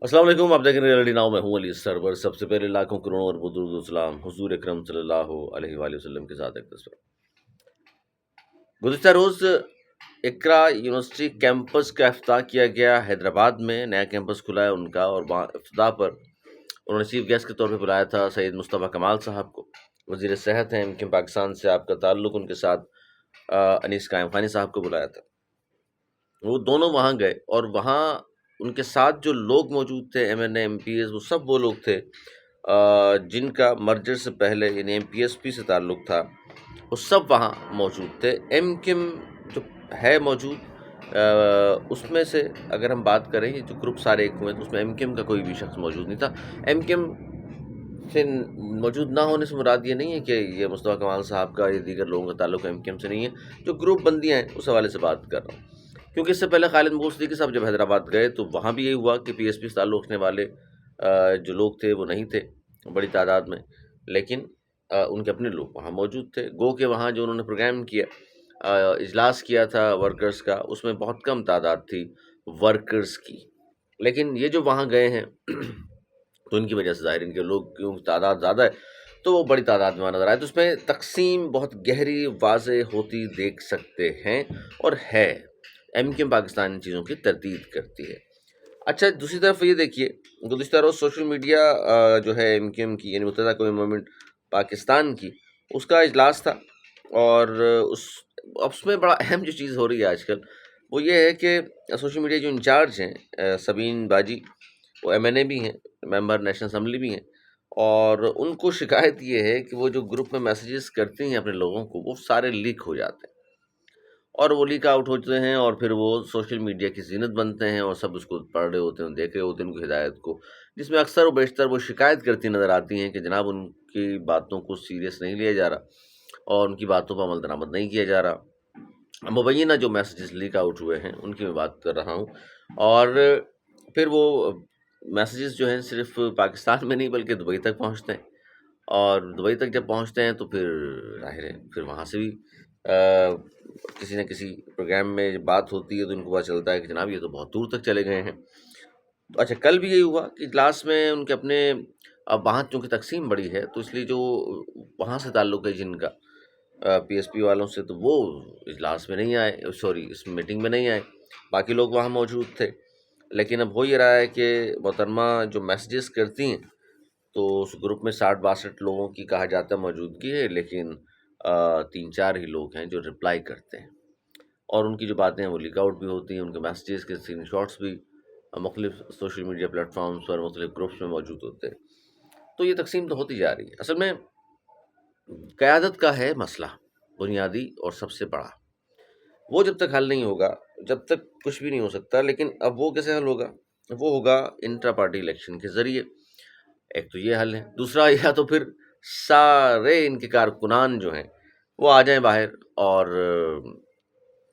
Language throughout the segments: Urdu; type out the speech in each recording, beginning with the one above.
السلام علیکم، آپ دیکھ رہے ہیں ریئلٹی ناؤ، میں ہوں علی سرور۔ سب سے پہلے لاکھوں کروڑوں اور درود و سلام حضور اکرم صلی اللہ علیہ وآلہ وسلم کے ساتھ ایک تصویر۔ گزشتہ روز اقرا یونیورسٹی کیمپس کا افتتاح کیا گیا۔ حیدرآباد میں نیا کیمپس کھلا ہے ان کا، اور وہاں افتتاح پر انہوں نے چیف گیسٹ کے طور پہ بلایا تھا سید مصطفیٰ کمال صاحب کو۔ وزیر صحت ہیں MKM پاکستان سے آپ کا تعلق، ان کے ساتھ انیس قائم خانی صاحب کو بلایا تھا۔ وہ دونوں وہاں گئے، اور وہاں ان کے ساتھ جو لوگ موجود تھے MNA MPs، وہ سب وہ لوگ تھے جن کا مرجر سے پہلے یعنی MPSP سے تعلق تھا، وہ سب وہاں موجود تھے۔ MKM جو ہے موجود، اس میں سے اگر ہم بات کریں، یہ جو گروپ سارے ایک ہوئے تو اس میں MKM کا کوئی بھی شخص موجود نہیں تھا۔ MKM سے موجود نہ ہونے سے مراد یہ نہیں ہے کہ یہ مصطفیٰ کمال صاحب کا یا دیگر لوگوں کا تعلق MKM سے نہیں ہے، جو گروپ بندیاں ہیں اس حوالے سے بات کر رہا ہوں۔ کیونکہ اس سے پہلے خالد مغول صدیقی صاحب جب حیدرآباد گئے تو وہاں بھی یہی ہوا کہ PSP سے تعلق رکھنے والے جو لوگ تھے وہ نہیں تھے بڑی تعداد میں، لیکن ان کے اپنے لوگ وہاں موجود تھے۔ گو کہ وہاں جو انہوں نے پروگرام کیا، اجلاس کیا تھا ورکرز کا، اس میں بہت کم تعداد تھی ورکرز کی، لیکن یہ جو وہاں گئے ہیں تو ان کی وجہ سے ظاہر ان کے لوگ کیوں تعداد زیادہ ہے تو وہ بڑی تعداد میں نظر آئے، تو اس میں تقسیم بہت گہری واضح ہوتی دیکھ سکتے ہیں، اور ہے MKM پاکستان ان چیزوں کی تردید کرتی ہے۔ اچھا، دوسری طرف یہ دیکھیے، گزشتہ روز سوشل میڈیا جو ہے MKM کی یعنی متحدہ قومی موومنٹ پاکستان کی، اس کا اجلاس تھا، اور اس میں بڑا اہم جو چیز ہو رہی ہے آج کل وہ یہ ہے کہ سوشل میڈیا جو انچارج ہیں سبین باجی، وہ MNA بھی ہیں، ممبر نیشنل اسمبلی بھی ہیں، اور ان کو شکایت یہ ہے کہ وہ جو گروپ میں میسیجز کرتے ہیں اپنے لوگوں کو، وہ سارے لیک ہو جاتے ہیں، اور وہ لیک آؤٹ ہوتے ہیں، اور پھر وہ سوشل میڈیا کی زینت بنتے ہیں، اور سب اس کو پڑھ رہے ہوتے ہیں، دیکھ رہے ہوتے ہیں ان کی ہدایت کو، جس میں اکثر و بیشتر وہ شکایت کرتی نظر آتی ہیں کہ جناب ان کی باتوں کو سیریس نہیں لیا جا رہا، اور ان کی باتوں پر عمل درآمد نہیں کیا جا رہا۔ مبینہ جو میسیجز لیک آؤٹ ہوئے ہیں ان کی میں بات کر رہا ہوں، اور پھر وہ میسیجز جو ہیں صرف پاکستان میں نہیں بلکہ دبئی تک پہنچتے ہیں، اور دبئی تک جب پہنچتے ہیں تو پھر ظاہر ہے پھر وہاں سے بھی کسی نہ کسی پروگرام میں جب بات ہوتی ہے تو ان کو پتہ چلتا ہے کہ جناب یہ تو بہت دور تک چلے گئے ہیں۔ تو اچھا، کل بھی یہی ہوا کہ اجلاس میں ان کے اپنے، اب وہاں چونکہ تقسیم بڑی ہے تو اس لیے جو وہاں سے تعلق ہے جن کا PSP والوں سے، تو وہ اجلاس میں نہیں آئے، سوری اس میٹنگ میں نہیں آئے، باقی لوگ وہاں موجود تھے۔ لیکن اب ہو یہ رہا ہے کہ محترمہ جو میسیجز کرتی ہیں تو اس گروپ میں 60-62 لوگوں کی کہا جاتا ہے موجودگی ہے، لیکن 3-4 ہی لوگ ہیں جو رپلائی کرتے ہیں، اور ان کی جو باتیں ہیں وہ لیک آؤٹ بھی ہوتی ہیں، ان کے میسیجز کے اسکرین شاٹس بھی مختلف سوشل میڈیا پلیٹ فارمز پر مختلف گروپس میں موجود ہوتے ہیں۔ تو یہ تقسیم تو ہوتی جا رہی ہے۔ اصل میں قیادت کا ہے مسئلہ بنیادی اور سب سے بڑا، وہ جب تک حل نہیں ہوگا جب تک کچھ بھی نہیں ہو سکتا، لیکن اب وہ کیسے حل ہوگا؟ وہ ہوگا انٹرا پارٹی الیکشن کے ذریعے۔ ایک تو یہ حل ہے، دوسرا یا تو پھر سارے ان کے کارکنان جو ہیں وہ آ جائیں باہر، اور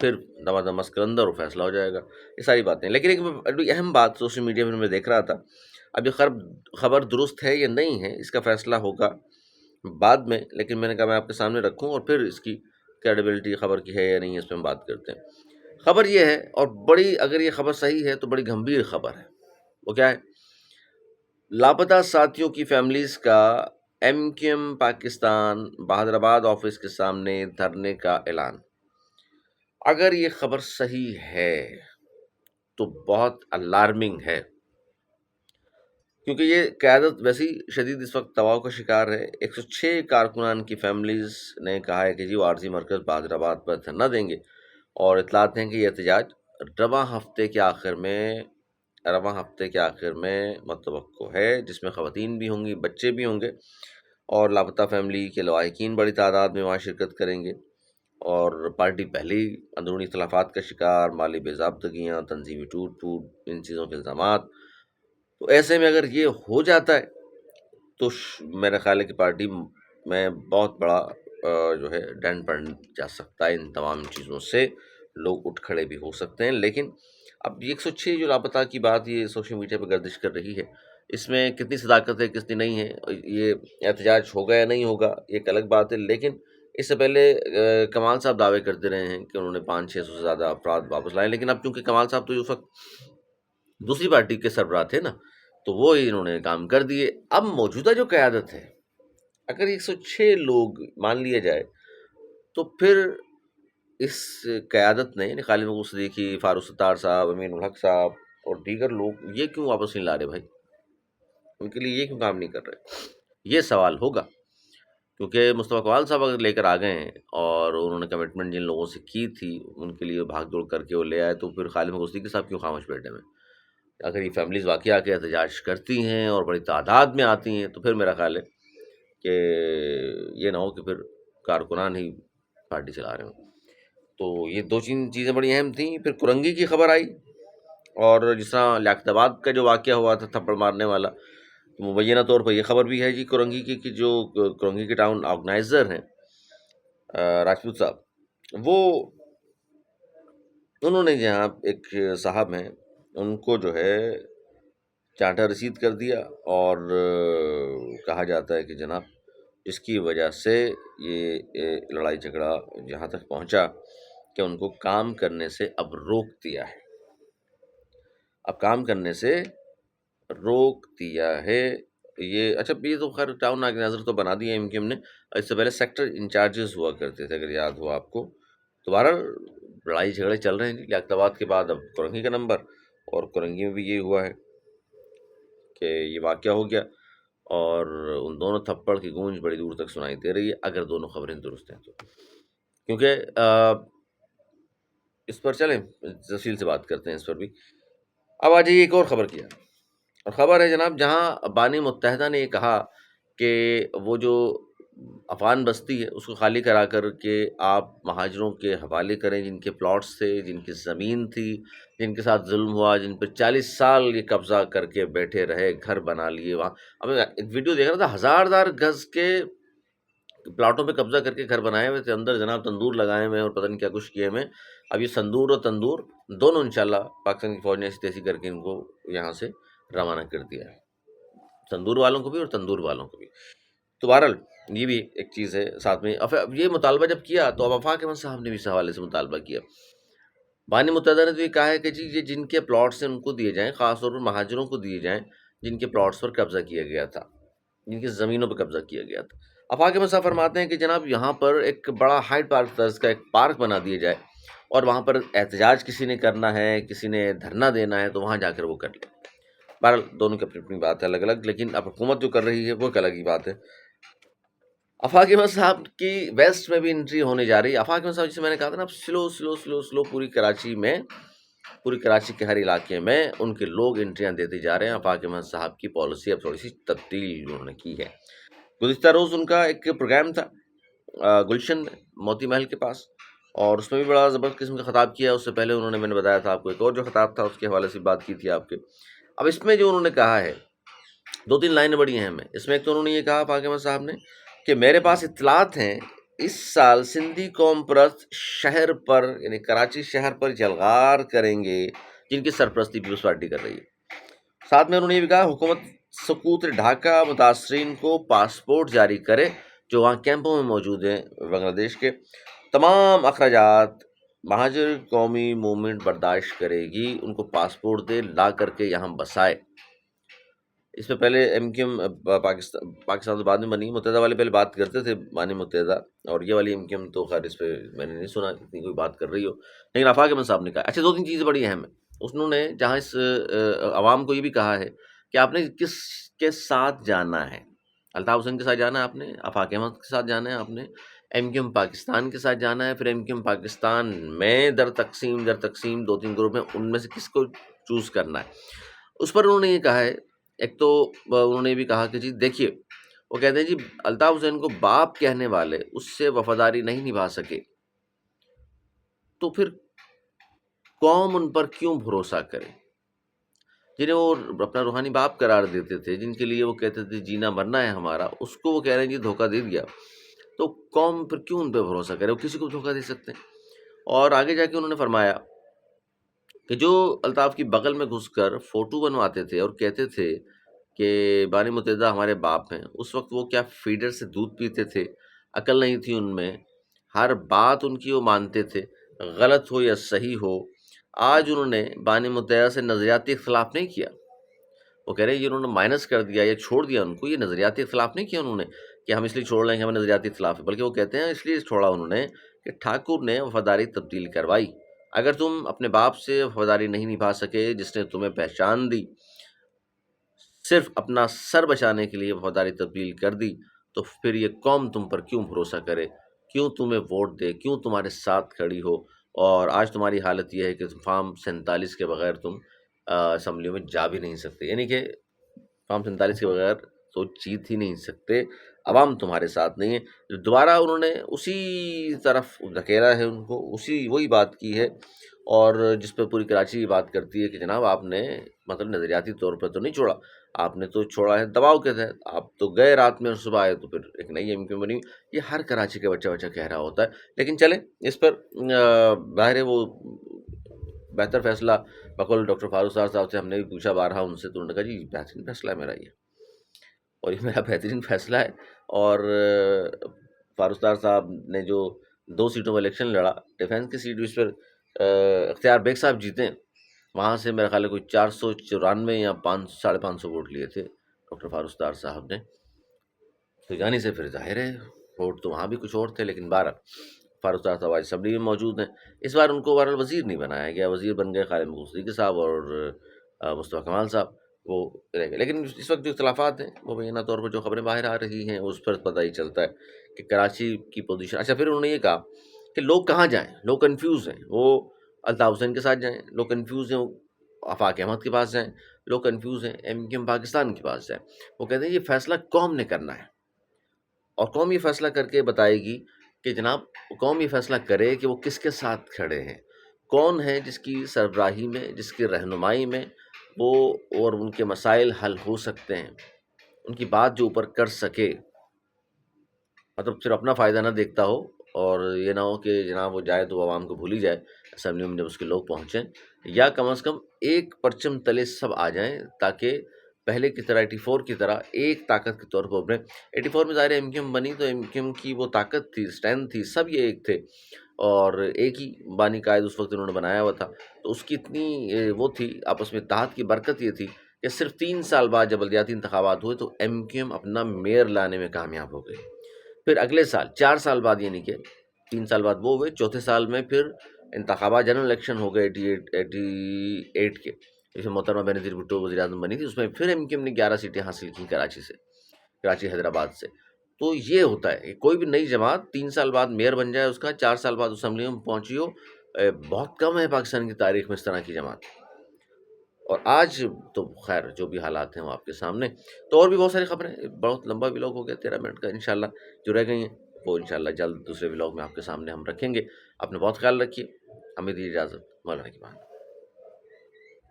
پھر دمادم مسکرندر اور فیصلہ ہو جائے گا، یہ ساری باتیں۔ لیکن ایک بڑی اہم بات سوشل میڈیا میں دیکھ رہا تھا، اب یہ خبر درست ہے یا نہیں ہے اس کا فیصلہ ہوگا بعد میں، لیکن میں نے کہا میں آپ کے سامنے رکھوں، اور پھر اس کی کریڈیبلٹی خبر کی ہے یا نہیں اس پہ ہم بات کرتے ہیں۔ خبر یہ ہے، اور بڑی، اگر یہ خبر صحیح ہے تو بڑی گھمبیر خبر ہے۔ وہ کیا ہے؟ لاپتہ ساتھیوں کی فیملیز کا MKM پاکستان بہادر آباد آفس کے سامنے دھرنے کا اعلان۔ اگر یہ خبر صحیح ہے تو بہت الارمنگ ہے، کیونکہ یہ قیادت ویسی شدید اس وقت دباؤ کا شکار ہے۔ 106 کارکنان کی فیملیز نے کہا ہے کہ جی وہ عارضی مرکز بہادر آباد پر دھرنا دیں گے، اور اطلاعات ہیں کہ یہ احتجاج رواں ہفتے کے آخر میں متوقع ہے، جس میں خواتین بھی ہوں گی، بچے بھی ہوں گے، اور لاپتہ فیملی کے لواحقین بڑی تعداد میں وہاں شرکت کریں گے، اور پارٹی پہلے ہی اندرونی اختلافات کا شکار، مالی بے ضابطگیاں، تنظیمی ٹوٹ ان چیزوں کے الزامات۔ تو ایسے میں اگر یہ ہو جاتا ہے تو میرا خیال ہے کہ پارٹی میں بہت بڑا جو ہے ڈنڈ پڑ جا سکتا ہے، ان تمام چیزوں سے لوگ اٹھ کھڑے بھی ہو سکتے ہیں۔ لیکن اب 106 جو لاپتہ کی بات یہ سوشل میڈیا پہ گردش کر رہی ہے، اس میں کتنی صداقت ہے کتنی نہیں ہے، یہ احتجاج ہوگا یا نہیں ہوگا یہ ایک الگ بات ہے۔ لیکن اس سے پہلے کمال صاحب دعوے کرتے رہے ہیں کہ انہوں نے 500-600 سے زیادہ افراد واپس لائے، لیکن اب چونکہ کمال صاحب تو اس وقت دوسری پارٹی کے سربراہ تھے نا، تو وہ انہوں نے کام کر دیے۔ اب موجودہ جو قیادت ہے، اگر 106 لوگ مان لیا جائے تو پھر اس قیادت نے، یعنی خالد محمود صدیقی، فاروق ستار صاحب، امین الحق صاحب اور دیگر لوگ یہ کیوں واپس نہیں لا رہے بھائی؟ ان کے لیے یہ کیوں کام نہیں کر رہے؟ یہ سوال ہوگا، کیونکہ مصطفیٰ کمال صاحب اگر لے کر آ گئے ہیں اور انہوں نے کمٹمنٹ جن لوگوں سے کی تھی ان کے لیے بھاگ دوڑ کر کے وہ لے آئے، تو پھر خالد محمود صدیقی صاحب کیوں خاموش بیٹھے میں؟ اگر یہ فیملیز واقعی آ کے احتجاج کرتی ہیں اور بڑی تعداد میں آتی ہیں تو پھر میرا خیال ہے کہ یہ نہ ہو کہ پھر کارکنان ہی پارٹی چلا رہے ہوں۔ تو یہ دو تین چیزیں بڑی اہم تھیں۔ پھر کرنگی کی خبر آئی، اور جس طرح لیاقت آباد کا جو واقعہ ہوا تھا تھپڑ مارنے والا، مبینہ طور پر یہ خبر بھی ہے جی کرنگی کی کہ جو کرنگی کے ٹاؤن آرگنائزر ہیں راجپوت صاحب، وہ انہوں نے جہاں ایک صاحب ہیں ان کو جو ہے چانٹا رسید کر دیا، اور کہا جاتا ہے کہ جناب جس کی وجہ سے یہ لڑائی جھگڑا جہاں تک پہنچا کہ ان کو کام کرنے سے اب روک دیا ہے، اب کام کرنے سے روک دیا ہے۔ یہ اچھا، یہ تو خیر ٹاؤن آرگنائزر تو بنا دیا ایم کیو ایم نے، اس سے پہلے سیکٹر انچارجز ہوا کرتے تھے اگر یاد ہو آپ کو۔ دوبارہ لڑائی جھگڑے چل رہے ہیں جی، لیاقت آباد کے بعد اب کرنگی کا نمبر، اور کرنگی میں بھی یہ ہوا ہے کہ یہ واقعہ ہو گیا، اور ان دونوں تھپڑ کی گونج بڑی دور تک سنائی دے رہی ہے اگر دونوں خبریں درست ہیں تو، کیونکہ اس پر چلیں تفصیل سے بات کرتے ہیں اس پر بھی۔ اب آ جائیے ایک اور خبر کیا، اور خبر ہے جناب جہاں بانی متحدہ نے یہ کہا کہ وہ جو افغان بستی ہے اس کو خالی کرا کر کے آپ مہاجروں کے حوالے کریں، جن کے پلاٹس تھے، جن کی زمین تھی، جن کے ساتھ ظلم ہوا، جن پہ 40 سال یہ قبضہ کر کے بیٹھے رہے، گھر بنا لیے وہاں۔ اب ایک ویڈیو دیکھ رہا تھا، ہزار گز کے پلاٹوں پہ قبضہ کر کے گھر بنائے ہوئے تھے، اندر جناب تندور لگائے ہوئے اور پتہ نہیں کیا کچھ کیے ہوئے۔ اب یہ سندور اور تندور دونوں انشاءاللہ پاکستان کی فوج نے ایسی تیسی کر کے ان کو یہاں سے روانہ کر دیا ہے، تندور والوں کو بھی اور تندور والوں کو بھی۔ تو بہرحال یہ بھی ایک چیز ہے ساتھ میں۔ اب یہ مطالبہ جب کیا تو اب وفاق احمد صاحب نے بھی اس حوالے سے مطالبہ کیا۔ بانی متحدہ نے تو یہ کہا ہے کہ جی یہ جن کے پلاٹس ہیں ان کو دیے جائیں، خاص طور پر مہاجروں کو دیے جائیں جن کے پلاٹس پر قبضہ کیا گیا تھا، جن کی زمینوں پر قبضہ کیا گیا تھا۔ وفاق احمد صاحب فرماتے ہیں کہ جناب یہاں پر ایک بڑا ہائیڈ پارک طرز کا ایک پارک بنا دیا جائے، اور وہاں پر احتجاج کسی نے کرنا ہے، کسی نے دھرنا دینا ہے تو وہاں جا کر وہ کر لے۔ بہرحال دونوں کی اپنی اپنی بات ہے الگ الگ، لیکن اب حکومت جو کر رہی ہے وہ ایک الگ ہی بات ہے۔ آفاق احمد صاحب کی ویسٹ میں بھی انٹری ہونے جا رہی ہے۔ آفاق احمد صاحب جسے میں نے کہا تھا نا، اب سلو پوری کراچی میں، پوری کراچی کے ہر علاقے میں ان کے لوگ انٹریاں دیتے جا رہے ہیں۔ آفاق احمد صاحب کی پالیسی اب تھوڑی سی تبدیل انہوں نے کی ہے۔ گزشتہ روز ان کا ایک پروگرام تھا گلشن میں، موتی محل کے پاس، اور اس میں بھی بڑا زبردست قسم کا خطاب کیا۔ اس سے پہلے انہوں نے، میں نے بتایا تھا آپ کو، ایک اور جو خطاب تھا اس کے حوالے سے بات کی تھی آپ کے۔ اب اس میں جو انہوں نے کہا ہے، دو تین لائنیں بڑی اہم ہیں اس میں۔ ایک تو انہوں نے یہ کہا آفاق احمد صاحب نے کہ میرے پاس اطلاعات ہیں اس سال سندھی قوم پرست شہر پر، یعنی کراچی شہر پر جلغار کریں گے، جن کی سرپرستی پیپلز پارٹی کر رہی ہے۔ ساتھ میں انہوں نے یہ بھی کہا حکومت سقوط ڈھاکہ متاثرین کو پاسپورٹ جاری کرے جو وہاں کیمپوں میں موجود ہیں بنگلہ دیش کے، تمام اخراجات مہاجر قومی موومنٹ برداشت کرے گی، ان کو پاسپورٹ دے، لا کر کے یہاں بسائے۔ اس میں پہلے ایم کیو ایم پاکستان تو بعد میں بنی، متحدہ والے پہلے بات کرتے تھے بانی متحدہ، اور یہ والی ایم کیو ایم تو خیر اس پہ میں نے نہیں سنا اتنی کوئی بات کر رہی ہو، لیکن آفاق احمد صاحب نے کہا۔ اچھا، دو تین چیزیں بڑی اہم ہیں انہوں نے، جہاں اس عوام کو یہ بھی کہا ہے کہ آپ نے کس کے ساتھ جانا ہے۔ الطاف حسین کے ساتھ جانا ہے آپ نے، آفاق احمد کے ساتھ جانا ہے آپ نے، ایم کیو ایم پاکستان کے ساتھ جانا ہے، پھر ایم کیو ایم پاکستان میں در تقسیم دو تین گروپ میں، ان میں سے کس کو چوز کرنا ہے، اس پر انہوں نے یہ کہا ہے۔ ایک تو انہوں نے بھی کہا کہ جی دیکھیے، وہ کہتے ہیں جی الطاف حسین کو باپ کہنے والے اس سے وفاداری نہیں نبھا سکے تو پھر قوم ان پر کیوں بھروسہ کرے؟ جنہیں وہ اپنا روحانی باپ قرار دیتے تھے، جن کے لیے وہ کہتے تھے جینا مرنا ہے ہمارا، اس کو وہ کہہ رہے ہیں جی دھوکہ دے دیا، تو قوم پھر کیوں ان پہ بھروسہ کرے؟ وہ کسی کو دھوکہ دے سکتے ہیں۔ اور آگے جا کے انہوں نے فرمایا کہ جو الطاف کی بغل میں گھس کر فوٹو بنواتے تھے اور کہتے تھے کہ بانی متحدہ ہمارے باپ ہیں، اس وقت وہ کیا فیڈر سے دودھ پیتے تھے؟ عقل نہیں تھی ان میں، ہر بات ان کی وہ مانتے تھے، غلط ہو یا صحیح ہو، آج انہوں نے بانی متحدہ سے نظریاتی اختلاف نہیں کیا، وہ کہہ رہے ہیں یہ انہوں نے مائنس کر دیا یا چھوڑ دیا ان کو، یہ نظریاتی اختلاف نہیں کیا انہوں نے کہ ہم اس لیے چھوڑ لیں کہ ہمیں نظریاتی اختلاف ہے، بلکہ وہ کہتے ہیں اس لیے چھوڑا انہوں نے کہ ٹھاکر نے وفاداری تبدیل کروائی۔ اگر تم اپنے باپ سے وفاداری نہیں نبھا سکے جس نے تمہیں پہچان دی، صرف اپنا سر بچانے کے لیے وفاداری تبدیل کر دی، تو پھر یہ قوم تم پر کیوں بھروسہ کرے، کیوں تمہیں ووٹ دے، کیوں تمہارے ساتھ کھڑی ہو؟ اور آج تمہاری حالت یہ ہے کہ فارم 47 کے بغیر تم اسمبلیوں میں جا بھی نہیں سکتے، یعنی کہ فارم 47 کے بغیر تو جیت ہی نہیں سکتے، عوام تمہارے ساتھ نہیں ہے۔ دوبارہ انہوں نے اسی طرف دھکیلا ہے ان کو، وہی بات کی ہے، اور جس پہ پوری کراچی بات کرتی ہے کہ جناب آپ نے مطلب نظریاتی طور پر تو نہیں چھوڑا، آپ نے تو چھوڑا ہے دباؤ کے تحت، آپ تو گئے رات میں اور صبح آئے تو پھر ایک نئی ایم کیو بنی۔ یہ ہر کراچی کا بچہ کہہ رہا ہوتا ہے، لیکن چلیں اس پر ظاہر ہے وہ بہتر فیصلہ بقول ڈاکٹر فاروق صاحب سے ہم نے بھی پوچھا بارہا ان سے، تو انہوں نے کہا جی بہترین فیصلہ ہے میرا یہ، اور یہ میرا بہترین فیصلہ ہے۔ اور فاروق صاحب نے جو 2 سیٹوں میں الیکشن لڑا، ڈیفینس کی سیٹ اس پر اختیار بیگ صاحب جیتے ہیں، وہاں سے میرا خیال ہے کوئی 494 یا 550 ووٹ لیے تھے ڈاکٹر فاروق صاحب نے، تو یعنی سے پھر ظاہر ہے ووٹ تو وہاں بھی کچھ اور تھے، لیکن بہرحال فاروق صاحب آج اسمبلی میں موجود ہیں۔ اس بار ان کو بہرحال وزیر نہیں بنایا گیا، وزیر بن گئے خالد محمود صدیقی صاحب اور مصطفیٰ کمال صاحب، وہ رہ گئے۔ لیکن اس وقت جو اختلافات ہیں وہ بینہ طور پر جو خبریں باہر آ رہی ہیں اس پر پتہ ہی چلتا ہے کہ کراچی کی پوزیشن۔ اچھا، پھر انہوں نے یہ کہا کہ لوگ کہاں جائیں، لوگ کنفیوز ہیں، وہ الطاف حسین کے ساتھ جائیں، لوگ کنفیوز ہیں وہ آفاق احمد کے پاس جائیں، لوگ کنفیوز ہیں ایم کیو ایم پاکستان کے پاس جائیں۔ وہ کہتے ہیں یہ فیصلہ قوم نے کرنا ہے، اور قوم یہ فیصلہ کر کے بتائے گی کہ جناب قوم یہ فیصلہ کرے کہ وہ کس کے ساتھ کھڑے ہیں، کون ہے جس کی سربراہی میں، جس کی رہنمائی میں وہ اور ان کے مسائل حل ہو سکتے ہیں، ان کی بات جو اوپر کر سکے، مطلب صرف اپنا فائدہ نہ دیکھتا ہو، اور یہ نہ ہو کہ جناب وہ جائے تو وہ عوام کو بھول ہی جائے اسمبلی میں جب اس کے لوگ پہنچیں، یا کم از کم ایک پرچم تلے سب آ جائیں، تاکہ پہلے کی طرح 84 کی طرح ایک طاقت کے طور پر ابھریں۔ 84 میں ظاہر ایم کیو ایم بنی تو ایم کیو ایم کی وہ طاقت تھی، اسٹرینتھ تھی، سب یہ ایک تھے، اور ایک ہی بانی قائد اس وقت انہوں نے بنایا ہوا تھا، تو اس کی اتنی وہ تھی آپس میں اتحاد کی برکت یہ تھی کہ صرف 3 سال بعد جب بلدیاتی انتخابات ہوئے تو ایم کیو ایم اپنا میئر لانے میں کامیاب ہو گئے۔ پھر اگلے سال 4 سال بعد، یعنی کہ 3 سال بعد وہ ہوئے، چوتھے سال میں پھر انتخابات جنرل الیکشن ہو گئے 88 کے، جس میں محترمہ بینظیر بھٹو وزیر اعظم بنی تھی، اس میں پھر ایم کیو ایم نے 11 سیٹیں حاصل کی کراچی حیدرآباد سے۔ تو یہ ہوتا ہے کہ کوئی بھی نئی جماعت 3 سال بعد میئر بن جائے اس کا، 4 سال بعد اسمبلی میں پہنچی ہو، بہت کم ہے پاکستان کی تاریخ میں اس طرح کی جماعت۔ اور آج تو خیر جو بھی حالات ہیں وہ آپ کے سامنے، تو اور بھی بہت ساری خبریں، بہت لمبا ولاگ ہو گیا 13 منٹ کا، انشاءاللہ جو رہ گئی ہیں وہ انشاءاللہ جلد دوسرے ولاگ میں آپ کے سامنے ہم رکھیں گے۔ اپنا بہت خیال رکھیے، ہمیں دیجیے اجازت، مولانا کی بات۔